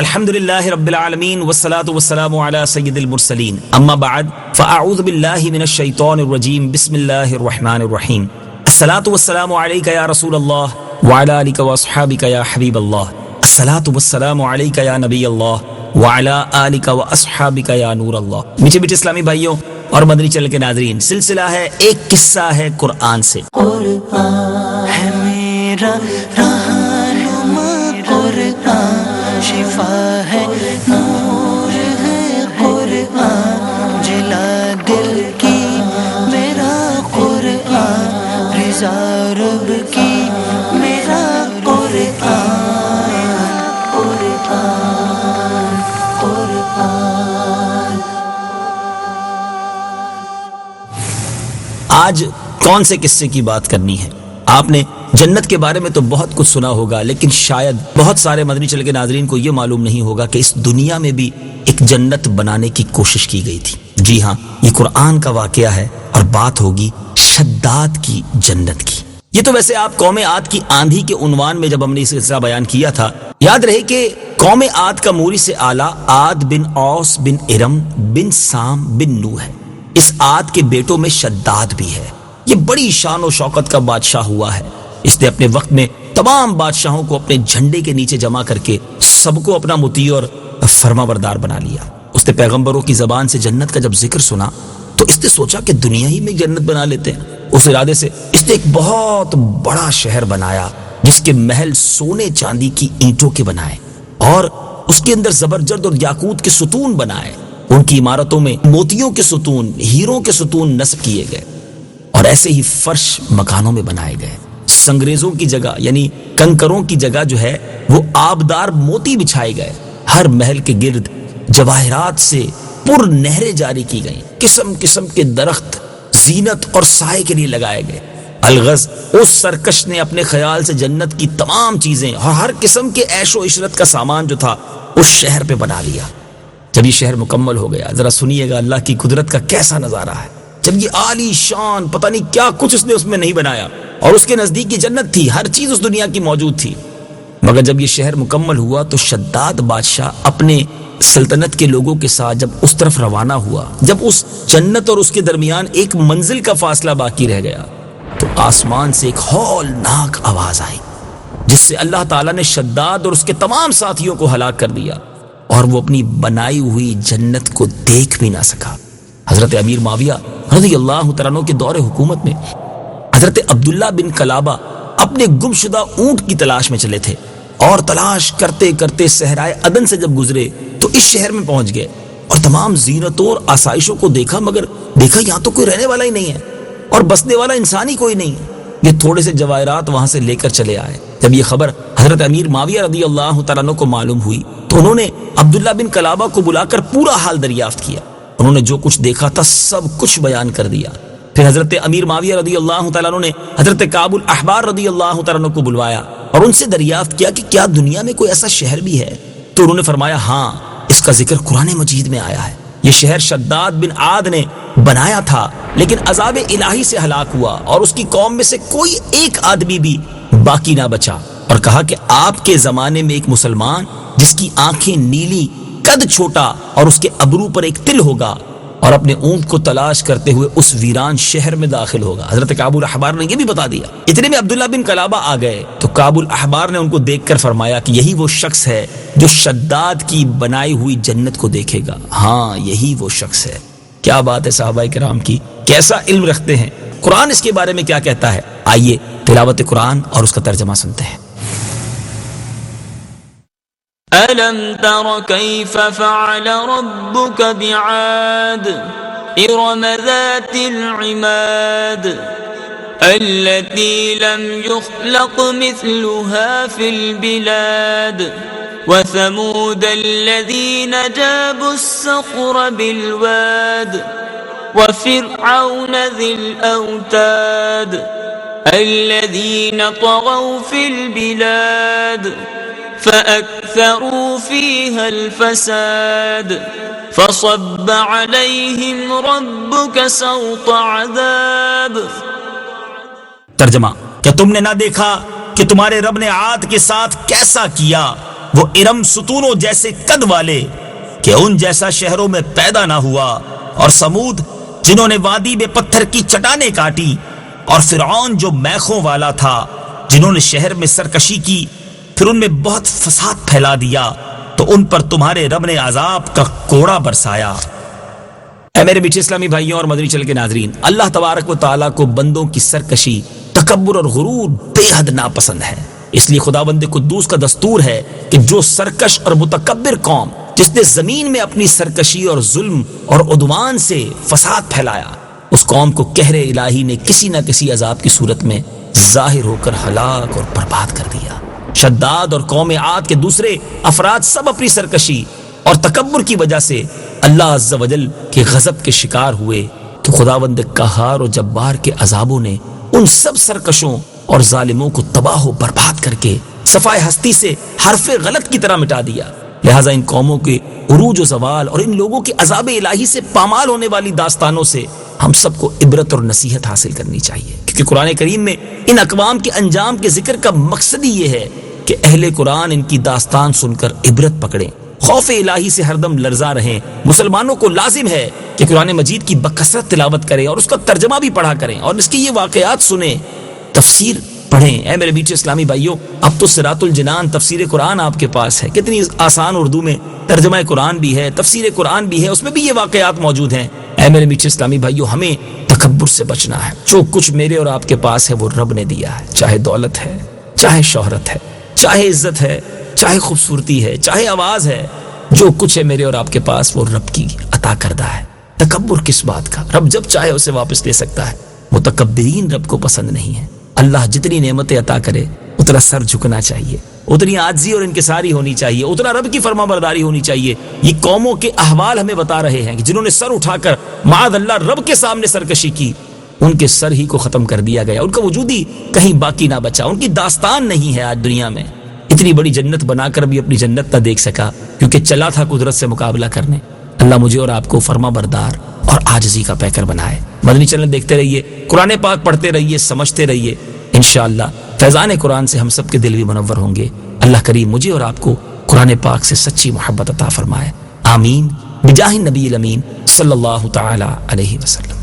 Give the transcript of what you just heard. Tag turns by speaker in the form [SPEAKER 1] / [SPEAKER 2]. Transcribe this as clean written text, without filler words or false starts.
[SPEAKER 1] الحمد للہ رب العالمین والصلاة والسلام علی سید المرسلین اما بعد فاعوذ باللہ من الشیطان الرجیم بسم اللہ الرحمن الرحیم الصلاة والسلام علیک یا رسول اللہ وعلی آلک واصحابک یا حبیب اللہ الصلاة والسلام علیک یا نبی اللہ وعلی آلک واصحابک یا نور اللہ۔ میٹھے میٹھے اسلامی بھائیوں اور مدنی چینل کے ناظرین، سلسلہ ہے ایک قصہ ہے قرآن سے۔
[SPEAKER 2] قرآن ہے میرا رہنما، قرآن شفا ہے، نور ہے قرآن، جلا دل کی میرا قرآن، رضا رب کی میرا قرآن، قرآن قرآن۔
[SPEAKER 1] آج کون سے قصے کی بات کرنی ہے؟ آپ نے جنت کے بارے میں تو بہت کچھ سنا ہوگا، لیکن شاید بہت سارے مدنی چینل کے ناظرین کو یہ معلوم نہیں ہوگا کہ اس دنیا میں بھی ایک جنت بنانے کی کوشش کی گئی تھی۔ جی ہاں، یہ قرآن کا واقعہ ہے اور بات ہوگی شداد کی جنت کی۔ یہ تو ویسے آپ قوم عاد کی آندھی کے عنوان میں جب ہم نے اس سلسلہ بیان کیا تھا، یاد رہے کہ قوم عاد کا موری سے اعلیٰ عاد بن اوس بن ارم بن سام بن نو ہے۔ اس عاد کے بیٹوں میں شداد بھی ہے۔ یہ بڑی شان و شوکت کا بادشاہ ہوا ہے۔ اس نے اپنے وقت میں تمام بادشاہوں کو اپنے جھنڈے کے نیچے جمع کر کے سب کو اپنا مطیع اور فرما بردار بنا لیا۔ اس نے پیغمبروں کی زبان سے جنت کا جب ذکر سنا تو اس نے سوچا کہ دنیا ہی میں جنت بنا لیتے ہیں۔ اس ارادے سے اس نے ایک بہت بڑا شہر بنایا جس کے محل سونے چاندی کی اینٹوں کے بنائے اور اس کے اندر زبرجد اور یاقوت کے ستون بنائے۔ ان کی عمارتوں میں موتیوں کے ستون، ہیروں کے ستون نصب کیے گئے اور ایسے ہی فرش مکانوں میں بنائے گئے۔ سنگریزوں کی جگہ یعنی کنکروں کی جگہ جو ہے وہ آبدار موتی بچھائے گئے۔ ہر محل کے گرد جواہرات سے پر نہریں جاری کی گئیں۔ قسم قسم کے درخت زینت اور سائے کے لیے لگائے گئے۔ الغز اس سرکش نے اپنے خیال سے جنت کی تمام چیزیں اور ہر قسم کے عیش و عشرت کا سامان جو تھا اس شہر پہ بنا لیا۔ جب یہ شہر مکمل ہو گیا، ذرا سنیے گا اللہ کی قدرت کا کیسا نظارہ ہے۔ جب یہ عالی شان پتہ نہیں کیا کچھ اس نے اس میں نہیں بنایا اور اس کے نزدیک یہ جنت تھی، ہر چیز اس دنیا کی موجود تھی، مگر جب یہ شہر مکمل ہوا تو شداد بادشاہ اپنے سلطنت کے لوگوں کے ساتھ جب اس طرف روانہ ہوا، جب اس جنت اور اس کے درمیان ایک منزل کا فاصلہ باقی رہ گیا تو آسمان سے ایک ہولناک آواز آئی جس سے اللہ تعالیٰ نے شداد اور اس کے تمام ساتھیوں کو ہلاک کر دیا اور وہ اپنی بنائی ہوئی جنت کو دیکھ بھی نہ سکا۔ حضرت امیر معاویہ رضی اللہ تعالیٰ عنہ کے دور حکومت میں حضرت عبداللہ بن کلابہ اپنے گمشدہ اونٹ کی تلاش میں چلے تھے اور تلاش کرتے کرتے صحرائے عدن سے جب گزرے تو اس شہر میں پہنچ گئے اور تمام زینتوں اور آسائشوں کو دیکھا، مگر دیکھا یہاں تو کوئی رہنے والا ہی نہیں ہے اور بسنے والا انسان ہی کوئی نہیں ہے۔ یہ تھوڑے سے جواہرات وہاں سے لے کر چلے آئے۔ جب یہ خبر حضرت امیر معاویہ رضی اللہ تعالیٰ عنہ کو معلوم ہوئی تو انہوں نے عبداللہ بن کلابہ کو بلا کر پورا حال دریافت کیا۔ انہوں نے جو کچھ دیکھا تھا سب کچھ بیان کر دیا۔ پھر حضرت امیر معاویہ رضی اللہ تعالیٰ عنہ نے حضرت کعب الاحبار رضی اللہ تعالیٰ عنہ کو بلوایا اور ان سے دریافت کیا کہ کیا دنیا میں کوئی ایسا شہر بھی ہے؟ تو انہوں نے فرمایا ہاں، اس کا ذکر قرآن مجید میں آیا ہے۔ یہ شہر شداد بن عاد نے بنایا تھا لیکن عذاب الہی سے ہلاک ہوا اور اس کی قوم میں سے کوئی ایک آدمی بھی باقی نہ بچا، اور کہا کہ آپ کے زمانے میں ایک مسلمان جس کی آنکھیں نیلی، قد چھوٹا اور اس کے ابرو پر ایک تل ہوگا اور اپنے اونٹ کو تلاش کرتے ہوئے اس ویران شہر میں داخل ہوگا۔ حضرت کعب الاحبار نے یہ بھی بتا دیا۔ اتنے میں عبداللہ بن کلابہ آ گئے تو کعب الاحبار نے ان کو دیکھ کر فرمایا کہ یہی وہ شخص ہے جو شداد کی بنائی ہوئی جنت کو دیکھے گا۔ ہاں، یہی وہ شخص ہے۔ کیا بات ہے صحابہ کرام کی، کیسا علم رکھتے ہیں۔ قرآن اس کے بارے میں کیا کہتا ہے؟ آئیے تلاوت قرآن اور اس کا ترجمہ سنتے ہیں۔
[SPEAKER 3] أَلَمْ تَرَ كَيْفَ فَعَلَ رَبُّكَ بِعَادٍ إِرَمَ ذَاتِ الْعِمَادِ الَّتِي لَمْ يُخْلَقْ مِثْلُهَا فِي الْبِلَادِ وَثَمُودَ الَّذِينَ جَابُوا الصَّخْرَ بِالْوَادِ وَفِرْعَوْنَ ذِي الْأَوْتَادِ الَّذِينَ طَغَوْا فِي الْبِلَادِ فَأَكْثَرُوا فِيهَا الْفَسَادَ فَصَبَّ عَلَيْهِمْ رَبُّكَ سَوْطَ عَذَابٍ۔
[SPEAKER 1] ترجمہ: کیا تم نے نہ دیکھا کہ تمہارے رب نے عاد کے ساتھ کیسا کیا؟ وہ ارم ستونوں جیسے قد والے کہ ان جیسا شہروں میں پیدا نہ ہوا، اور سمود جنہوں نے وادی میں پتھر کی چٹانیں کاٹی، اور فرعون جو میخوں والا تھا جنہوں نے شہر میں سرکشی کی پھر ان میں بہت فساد پھیلا دیا، تو ان پر تمہارے رب نے عذاب کا کوڑا برسایا۔ اے میرے میٹھے اسلامی بھائیوں اور مدنی چینل کے ناظرین، اللہ تبارک و تعالیٰ کو بندوں کی سرکشی، تکبر اور غرور بے حد ناپسند ہے۔ اس لیے خداوند قدوس کا دستور ہے کہ جو سرکش اور متکبر قوم جس نے زمین میں اپنی سرکشی اور ظلم اور عدوان سے فساد پھیلایا، اس قوم کو قہر الہی نے کسی نہ کسی عذاب کی صورت میں ظاہر ہو کر ہلاک اور برباد کر دیا۔ شداد اور قوم عاد کے دوسرے افراد سب اپنی سرکشی اور تکبر کی وجہ سے اللہ عز و جل کے غضب کے شکار ہوئے، کہ خداوند قہار و جبار کے عذابوں نے ان سب سرکشوں اور ظالموں کو تباہ و برباد کر کے صفائے ہستی سے حرف غلط کی طرح مٹا دیا۔ لہٰذا ان قوموں کے عروج و زوال اور ان لوگوں کے عذاب الہی سے پامال ہونے والی داستانوں سے ہم سب کو عبرت اور نصیحت حاصل کرنی چاہیے، کیونکہ قرآن کریم میں ان اقوام کے انجام کے ذکر کا مقصد ہی یہ ہے کہ اہل قرآن ان کی داستان سن کر عبرت پکڑیں، خوف الہی سے ہردم لرزاں رہیں۔ مسلمانوں کو لازم ہے کہ قرآن مجید کی بکثرت تلاوت کریں اور اس کا ترجمہ بھی پڑھا کریں اور اس کی یہ واقعات سنیں، تفسیر پڑھیں۔ اے میرے میٹھے اسلامی بھائیوں، اب تو صراط الجنان تفسیر قرآن آپ کے پاس ہے، کتنی آسان اردو میں ترجمہ قرآن بھی ہے، تفسیر قرآن بھی ہے، اس میں بھی یہ واقعات موجود ہیں۔ اے میرے میٹھے اسلامی بھائیوں، ہمیں تکبر سے بچنا ہے۔ جو کچھ میرے اور آپ کے پاس ہے وہ رب نے دیا ہے، چاہے دولت ہے، چاہے شہرت ہے، چاہے عزت ہے، چاہے خوبصورتی ہے، چاہے آواز ہے، جو کچھ ہے میرے اور آپ کے پاس وہ رب کی عطا کردہ ہے۔ تکبر کس بات کا؟ رب جب چاہے اسے واپس لے سکتا ہے۔ متکبرین رب کو پسند نہیں ہے۔ اللہ جتنی نعمتیں عطا کرے اتنا سر جھکنا چاہیے، اتنی عاجزی اور انکساری ہونی چاہیے، اتنا رب کی فرما برداری ہونی چاہیے۔ یہ قوموں کے احوال ہمیں بتا رہے ہیں کہ جنہوں نے سر اٹھا کر معاذ اللہ رب کے سامنے سرکشی کی، ان کے سر ہی کو ختم کر دیا گیا، ان کا وجود ہی کہیں باقی نہ بچا، ان کی داستان نہیں ہے آج دنیا میں۔ اتنی بڑی جنت بنا کر بھی اپنی جنت نہ دیکھ سکا کیونکہ چلا تھا قدرت سے مقابلہ کرنے۔ اللہ مجھے اور آپ کو فرما بردار اور عاجزی کا پیکر بنائے۔ مدنی چینل دیکھتے رہیے، قرآن پاک پڑھتے رہیے، سمجھتے رہیے، انشاءاللہ فیضان قرآن سے ہم سب کے دل بھی منور ہوں گے۔ اللہ کریم مجھے اور آپ کو قرآن پاک سے سچی محبت عطا فرمائے، آمین بجاہ النبی الامین صلی اللہ تعالی علیہ وسلم۔